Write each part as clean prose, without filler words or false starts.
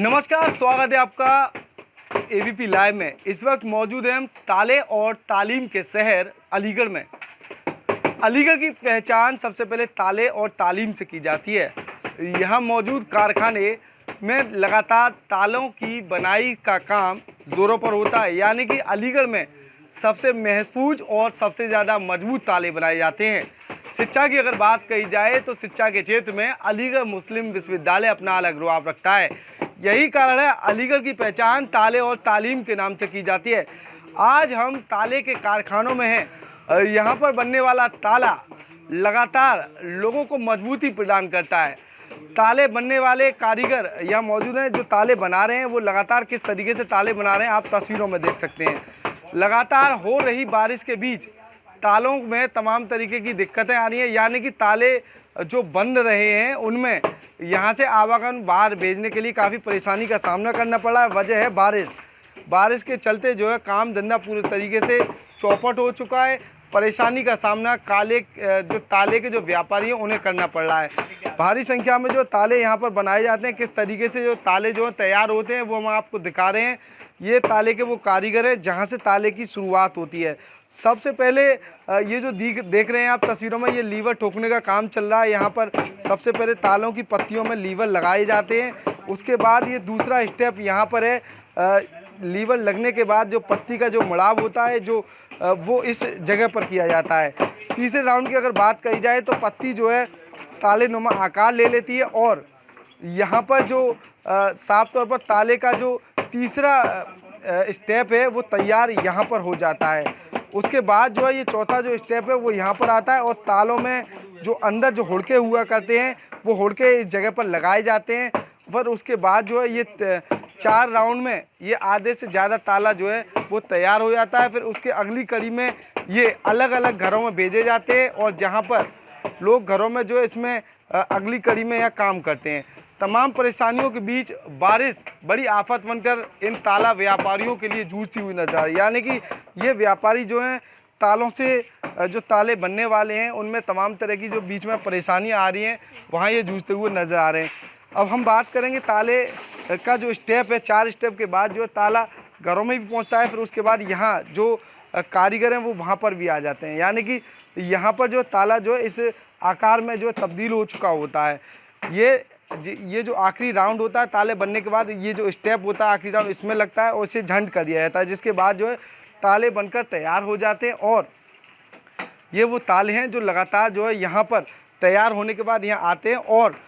नमस्कार, स्वागत है आपका एबीपी लाइव में। इस वक्त मौजूद हैं हम ताले और तालीम के शहर अलीगढ़ में। अलीगढ़ की पहचान सबसे पहले ताले और तालीम से की जाती है। यहाँ मौजूद कारखाने में लगातार तालों की बनाई का काम ज़ोरों पर होता है, यानी कि अलीगढ़ में सबसे महफूज और सबसे ज़्यादा मजबूत ताले बनाए जाते हैं। शिक्षा की अगर बात कही जाए तो शिक्षा के क्षेत्र में अलीगढ़ मुस्लिम विश्वविद्यालय अपना अलग रुआब रखता है। यही कारण है अलीगढ़ की पहचान ताले और तालीम के नाम से की जाती है। आज हम ताले के कारखानों में हैं। यहाँ पर बनने वाला ताला लगातार लोगों को मजबूती प्रदान करता है। ताले बनने वाले कारीगर यहाँ मौजूद हैं जो ताले बना रहे हैं। वो लगातार किस तरीके से ताले बना रहे हैं आप तस्वीरों में देख सकते हैं। लगातार हो रही बारिश के बीच तालों में तमाम तरीके की दिक्कतें आ रही हैं, यानी कि ताले जो बन रहे हैं उनमें यहाँ से आवागमन बाहर भेजने के लिए काफ़ी परेशानी का सामना करना पड़ा है। वजह है बारिश के चलते जो है काम धंधा पूरे तरीके से चौपट हो चुका है। परेशानी का सामना जो ताले के जो व्यापारी हैं उन्हें करना पड़ रहा है। भारी संख्या में जो ताले यहाँ पर बनाए जाते हैं, किस तरीके से जो ताले जो तैयार होते हैं वो हम आपको दिखा रहे हैं। ये ताले के वो कारीगर हैं जहाँ से ताले की शुरुआत होती है। सबसे पहले ये जो देख रहे हैं आप तस्वीरों में, ये लीवर ठोकने का काम चल रहा है। यहाँ पर सबसे पहले तालों की पत्तियों में लीवर लगाए जाते हैं। उसके बाद ये दूसरा स्टेप यहाँ पर है, लीवर लगने के बाद जो पत्ती का जो मड़ाव होता है वो इस जगह पर किया जाता है। तीसरे राउंड की अगर बात कही जाए तो पत्ती जो है ताले नुमा आकार ले लेती है और यहाँ पर जो साफ तौर पर ताले का जो तीसरा स्टेप है वो तैयार यहाँ पर हो जाता है। उसके बाद जो है ये चौथा जो स्टेप है वो यहाँ पर आता है और तालों में जो अंदर जो हुड़के हुआ करते हैं वो हुड़के इस जगह पर लगाए जाते हैं। पर उसके बाद जो है ये 4 राउंड में ये आधे से ज़्यादा ताला जो है वो तैयार हो जाता है। फिर उसके अगली कड़ी में ये अलग अलग घरों में भेजे जाते हैं और जहाँ पर लोग घरों में जो है इसमें अगली कड़ी में यहाँ काम करते हैं। तमाम परेशानियों के बीच बारिश बड़ी आफत बनकर इन ताला व्यापारियों के लिए जूझती हुई नजर आ रही है, यानी कि ये व्यापारी जो हैं तालों से जो ताले बनने वाले हैं उनमें तमाम तरह की जो बीच में परेशानियाँ आ रही हैं वहाँ ये जूझते हुए नज़र आ रहे हैं। अब हम बात करेंगे ताले का जो स्टेप है, 4 स्टेप के बाद जो ताला घरों में भी पहुंचता है। फिर उसके बाद यहाँ जो कारीगर हैं वो वहाँ पर भी आ जाते हैं, यानी कि यहाँ पर जो ताला जो है इस आकार में जो तब्दील हो चुका होता है। ये जो आखिरी राउंड होता है ताले बनने के बाद, ये जो स्टेप होता है आखिरी राउंड इसमें लगता है और इसे झंड कर दिया जाता है, जिसके बाद जो है ताले बनकर तैयार हो जाते हैं। और ये वो ताले हैं जो लगातार जो है यहाँ पर तैयार होने के बाद यहाँ आते हैं और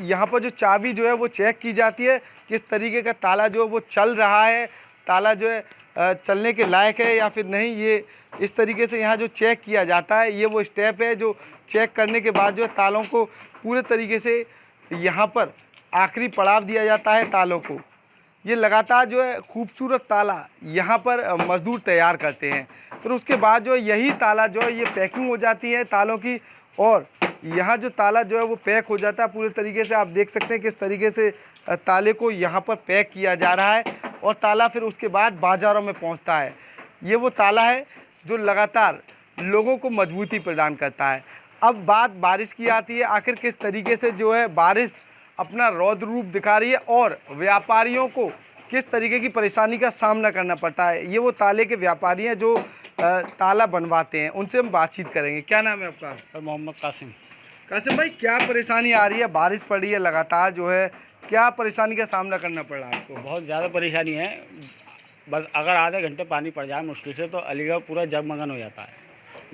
यहाँ पर जो चाबी जो है वो चेक की जाती है, किस तरीके का ताला जो है वो चल रहा है, ताला जो है चलने के लायक है या फिर नहीं। ये इस तरीके से यहाँ जो चेक किया जाता है, ये वो स्टेप है जो चेक करने के बाद जो है तालों को पूरे तरीके से यहाँ पर आखिरी पड़ाव दिया जाता है तालों को। ये लगातार जो है खूबसूरत ताला यहाँ पर मज़दूर तैयार करते हैं। फिर उसके बाद जो यही ताला जो है ये पैकिंग हो जाती है तालों की और यहाँ जो ताला जो है वो पैक हो जाता है पूरे तरीके से। आप देख सकते हैं किस तरीके से ताले को यहाँ पर पैक किया जा रहा है और ताला फिर उसके बाद बाज़ारों में पहुँचता है। ये वो ताला है जो लगातार लोगों को मजबूती प्रदान करता है। अब बात बारिश की आती है, आखिर किस तरीके से जो है बारिश अपना रौद्र रूप दिखा रही है और व्यापारियों को किस तरीके की परेशानी का सामना करना पड़ता है। ये वो ताले के व्यापारी हैं जो ताला बनवाते हैं, उनसे हम बातचीत करेंगे। क्या नाम है आपका? मोहम्मद कासिम। कासिम भाई, क्या परेशानी आ रही है? बारिश पड़ रही है लगातार जो है, क्या परेशानी का सामना करना पड़ रहा है आपको? बहुत ज़्यादा परेशानी है। बस अगर आधे घंटे पानी पड़ जाए मुश्किल से तो अलीगढ़ पूरा जगमगन हो जाता है।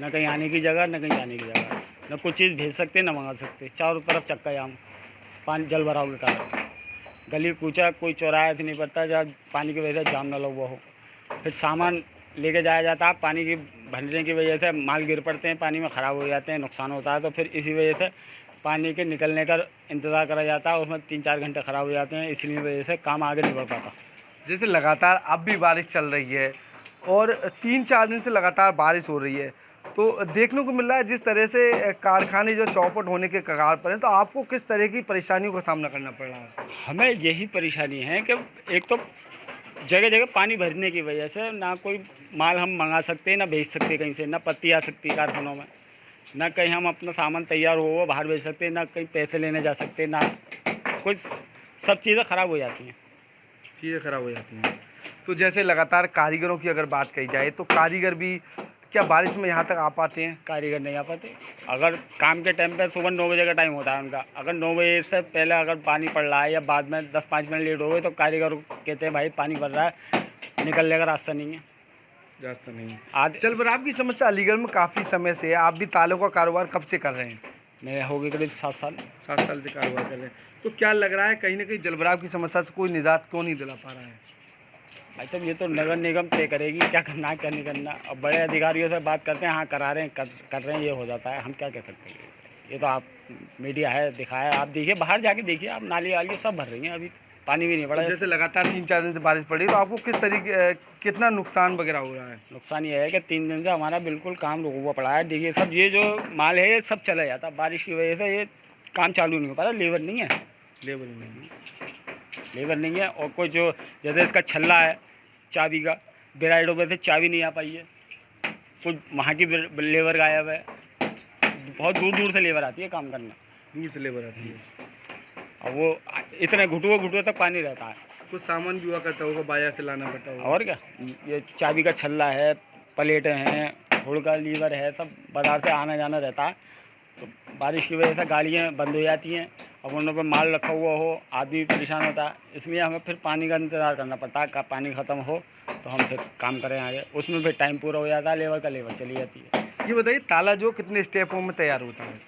न कहीं आने की जगह, न कहीं जाने की जगह, न कुछ चीज़ भेज सकते, न मंगा सकते। चारों तरफ चक्का जाम, पानी जल भराव के कारण। गली कूचा कोई चौराहा नहीं पड़ता जहाँ पानी की वजह से जाम न लगा हो। फिर सामान लेके जाया जाता है, पानी की भरने की वजह से माल गिर पड़ते हैं, पानी में ख़राब हो जाते हैं, नुकसान होता है। तो फिर इसी वजह से पानी के निकलने का इंतज़ार करा जाता है, उसमें 3-4 घंटे ख़राब हो जाते हैं। इसलिए वजह से काम आगे नहीं बढ़ पाता। जैसे लगातार अब भी बारिश चल रही है और 3-4 दिन से लगातार बारिश हो रही है, तो देखने को मिल रहा है जिस तरह से कारखाने जो चौपट होने के कगार पर हैं, तो आपको किस तरह की परेशानियों का सामना करना पड़ रहा है? हमें यही परेशानी है कि एक तो जगह जगह पानी भरने की वजह से ना कोई माल हम मंगा सकते, ना भेज सकते कहीं से, ना पत्ती आ सकती कारखानों में, ना कहीं हम अपना सामान तैयार हो वो बाहर भेज सकते, ना कहीं पैसे लेने जा सकते, ना कुछ सब चीज़ें ख़राब हो जाती हैं। चीज़ें ख़राब हो जाती हैं। तो जैसे लगातार कारीगरों की अगर बात कही जाए तो कारीगर भी क्या बारिश में यहाँ तक आ पाते हैं? कारीगर नहीं आ पाते। अगर काम के टाइम पे सुबह 9 बजे का टाइम होता है उनका, अगर 9 बजे से पहले अगर पानी पड़ रहा है या बाद में 10-5 मिनट लेट हो गए तो कारीगर कहते हैं भाई पानी पड़ रहा है, निकलने का रास्ता नहीं है। रास्ता नहीं है। आज पर आपकी समस्या अलीगढ़ में काफ़ी समय से है, आप भी तालों का कारोबार कब से कर रहे हैं? मैं हो गई करीब 7 साल। 7 साल से कारोबार कर रहे हैं। तो क्या लग रहा है कहीं ना कहीं जलभराव की समस्या से कोई निजात क्यों नहीं दिला पा रहा है? भाई साहब ये तो नगर निगम तय करेगी क्या करना है क्या नहीं करना। अब बड़े अधिकारियों से बात करते हैं, हाँ करा रहे हैं, कर रहे हैं, ये हो जाता है, हम क्या कह सकते हैं। ये तो आप मीडिया है दिखाया, आप देखिए, बाहर जाके देखिए, आप नाली वाली सब भर रही हैं, अभी पानी भी नहीं पड़ा। जैसे लगातार 3-4 दिन से बारिश पड़ी तो आपको किस तरीके कितना नुकसान वगैरह हो रहा है? नुकसान ये है कि 3 दिन से हमारा बिल्कुल काम रुका हुआ पड़ा है। देखिए सब ये जो माल है ये सब चला जाता, बारिश की वजह से ये काम चालू नहीं हो पा रहा। लेबर नहीं है, लेबर नहीं है। और कोई जो जैसे इसका छल्ला है चाबी का, बेराइडों पे से चाबी नहीं आ पाई है, कुछ वहाँ की लेबर गायब है। बहुत दूर दूर से लेबर आती है काम करना, दूर से लेबर आती है। और वो इतने घुटुओं तक पानी रहता है। कुछ सामान भी हुआ करता होगा, बाजार से लाना पड़ता होगा। और क्या, ये चाबी का छल्ला है, प्लेटें हैं, हुड़का लीवर है, सब बाजार से आना जाना रहता है। तो बारिश की वजह से गाड़ियाँ बंद हो जाती हैं। अब उन पर माल रखा हुआ हो, आदमी परेशान होता है, इसलिए हमें फिर पानी का इंतज़ार करना पड़ता है। का पानी ख़त्म हो तो हम फिर काम करें आगे, उसमें फिर टाइम पूरा हो जाता है, लेबर चली जाती है। ये बताइए ताला जो कितने स्टेपों में तैयार होता है?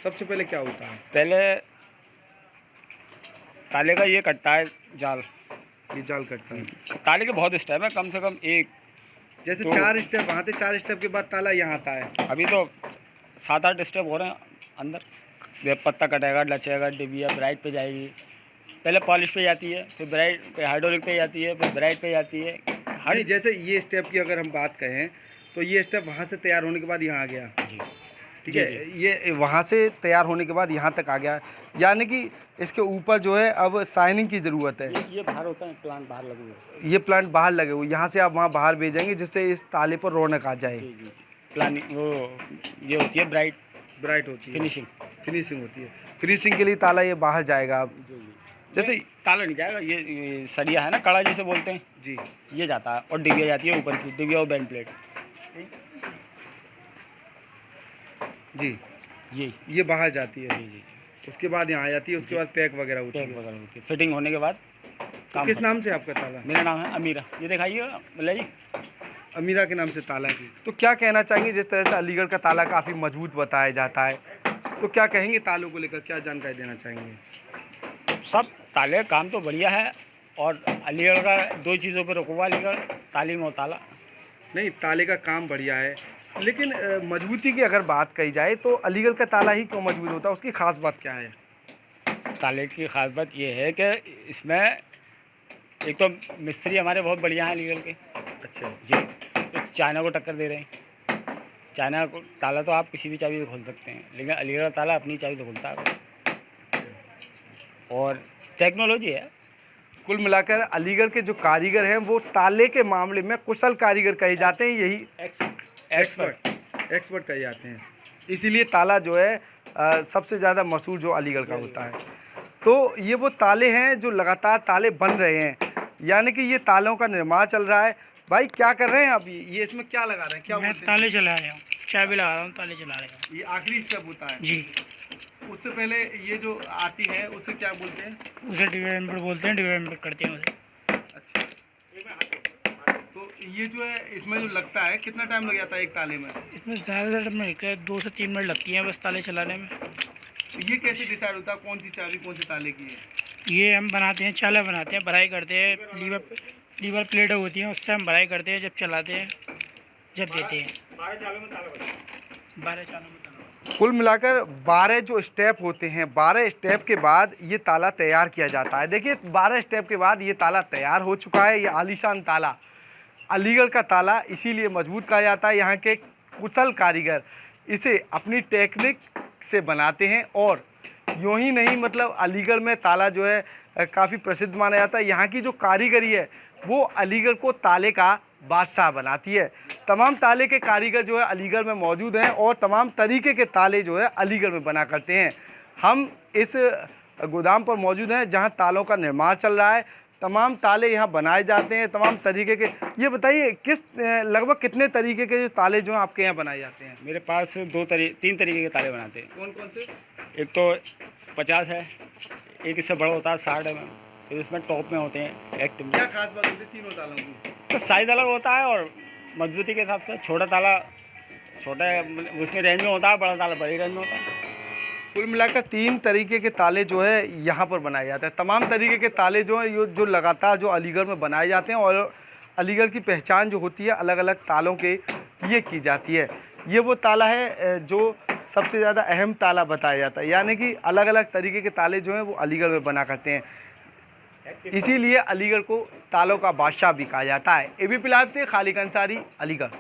सबसे पहले क्या होता है? पहले ताले का ये कटता है जाल। ये जाल कटता है। ताले के बहुत स्टेप है, कम से कम एक जैसे तो 4 स्टेप वहाँ थे, 4 स्टेप के बाद ताला यहाँ आता है। अभी तो 7-8 स्टेप हो रहे हैं अंदर। ये पत्ता कटेगा, लचेगा, डिबिया ब्राइट पे जाएगी, पहले पॉलिश पे जाती है, फिर ब्राइट पे हाइड्रोलिक पे जाती है, फिर ब्राइट पे जाती है। नहीं, जैसे ये स्टेप की अगर हम बात करें तो ये स्टेप वहाँ से तैयार होने के बाद यहाँ आ गया, जी ठीक है। ये वहाँ से तैयार होने के बाद यहाँ तक आ गया, यानी कि इसके ऊपर जो है अब शाइनिंग की ज़रूरत है। ये बाहर होता है, प्लांट बाहर लगे हुए। ये प्लांट बाहर लगे हुए, यहाँ से आप वहाँ बाहर भेजेंगे जिससे इस ताले पर रौनक आ जाए। जी प्लानिंग वो ये होती है ब्राइट होती है, फिनिशिंग होती है। फिनिशिंग के लिए ताला ये बाहर जाएगा। अब जैसे ताला नहीं जाएगा, ये सरिया है ना, कड़ा जिसे बोलते हैं जी, ये जाता है, और डिबिया जाती है ऊपर की, डिबिया और बैंड प्लेट। जी, ये बाहर जाती है। जी उसके बाद यहाँ आ जाती है, उसके बाद पैक वगैरह होती पैक है। वगैरह होती है, फिटिंग होने के बाद तो किस नाम से आपका ताला? मेरा नाम है अमीरा। ये दिखाइए भैया जी, अमीरा के नाम से ताला है। तो क्या कहना चाहेंगे, जिस तरह से अलीगढ़ का ताला काफ़ी मजबूत बताया जाता है, तो क्या कहेंगे तालों को लेकर, क्या जानकारी देना चाहेंगे? सब ताले का काम तो बढ़िया है, और अलीगढ़ का 2 चीज़ों पर रुका हुआ अलीगढ़, तालीम और ताला। नहीं, ताले का काम बढ़िया है, लेकिन मजबूती की अगर बात कही जाए तो अलीगढ़ का ताला ही क्यों मजबूत होता है, उसकी ख़ास बात क्या है? ताले की ख़ास बात ये है कि इसमें एक तो मिस्त्री हमारे बहुत बढ़िया हैं अलीगढ़ के। अच्छा जी, तो चाइना को टक्कर दे रहे हैं। चाइना को ताला तो आप किसी भी चाबी से खोल सकते हैं, लेकिन अलीगढ़ ताला अपनी चाबी से खुलता है, और टेक्नोलॉजी है। कुल मिलाकर अलीगढ़ के जो कारीगर हैं वो ताले के मामले में कुशल कारीगर कहे जाते हैं, यही एक्सपर्ट कहे जाते हैं। इसीलिए ताला जो है सबसे ज़्यादा मशहूर जो अलीगढ़ का होता है। तो ये वो ताले हैं जो लगातार ताले बन रहे हैं, यानी कि ये तालों का निर्माण चल रहा है। भाई क्या कर रहे हैं आप? ये इसमें क्या लगा रहे हैं? क्या मैं ताले चला रहा हूँ, चाबी लगा रहा हूँ, ताले चला रहा हूँ। ये आखिरी स्टेप होता है जी, उससे पहले ये जो आती है उसे क्या बोलते हैं? उसे डिवेलपमेंट बोलते हैं, डिवेलपमेंट करते हैं उसे। अच्छा, तो ये जो है इसमें जो लगता है कितना टाइम लग जाता है एक ताले में? इसमें ज़्यादा टाइम नहीं लगता है, 2 से 3 मिनट लगती हैं बस ताले चलाने में। तो ये कैसे डिसाइड होता है कौन सी चाबी कौन से ताले की है? ये हम बनाते हैं, चाला बनाते हैं, भराई करते हैं, लीवर प्लेटें होती हैं उससे हम भराई करते हैं, जब चलाते हैं, जब देते हैं। 12 चालों में ताला। कुल मिलाकर 12 जो स्टेप होते हैं, 12 स्टेप के बाद ये ताला तैयार किया जाता है। देखिए 12 स्टेप के बाद ये ताला तैयार हो चुका है। ये आलीशान ताला, अलीगढ़ का ताला इसीलिए मजबूत कहा जाता है। यहाँ के कुशल कारीगर इसे अपनी टेक्निक से बनाते हैं, और यूँ ही नहीं, मतलब अलीगढ़ में ताला जो है काफ़ी प्रसिद्ध माना जाता है। यहाँ की जो कारीगरी है वो अलीगढ़ को ताले का बादशाह बनाती है। तमाम ताले के कारीगर जो है अलीगढ़ में मौजूद हैं, और तमाम तरीके के ताले जो है अलीगढ़ में बना करते हैं। हम इस गोदाम पर मौजूद हैं जहां तालों का निर्माण चल रहा है। तमाम ताले यहां बनाए जाते हैं, तमाम तरीके के। ये बताइए लगभग कितने तरीके के जो ताले जो हैं आपके यहाँ बनाए जाते हैं? मेरे पास तीन तरीके के ताले बनाते हैं। कौन कौन से? एक तो 50 है, एक इससे बड़ा होता है 60 है, फिर इसमें टॉप में होते हैं एक्ट में। क्या खास बात होती है तीनों तालों की? तो साइज़ अलग होता है और मजबूती के हिसाब से। छोटा ताला छोटा उसमें रेंज में होता है, बड़ा ताला बड़ी रेंज में होता है। कुल मिलाकर 3 तरीके के ताले जो है यहाँ पर बनाए जाते हैं। तमाम तरीके के ताले जो हैं जो लगातार जो अलीगढ़ में बनाए जाते हैं और अलीगढ़ की पहचान जो होती है अलग अलग तालों के ये की जाती है। ये वो ताला है जो सबसे ज़्यादा अहम ताला बताया जाता है, यानी कि अलग अलग तरीके के ताले जो हैं वो अलीगढ़ में बना करते हैं। इसीलिए अलीगढ़ को तालों का बादशाह भी कहा जाता है। ABP लाइव से खालिद अंसारी, अलीगढ़।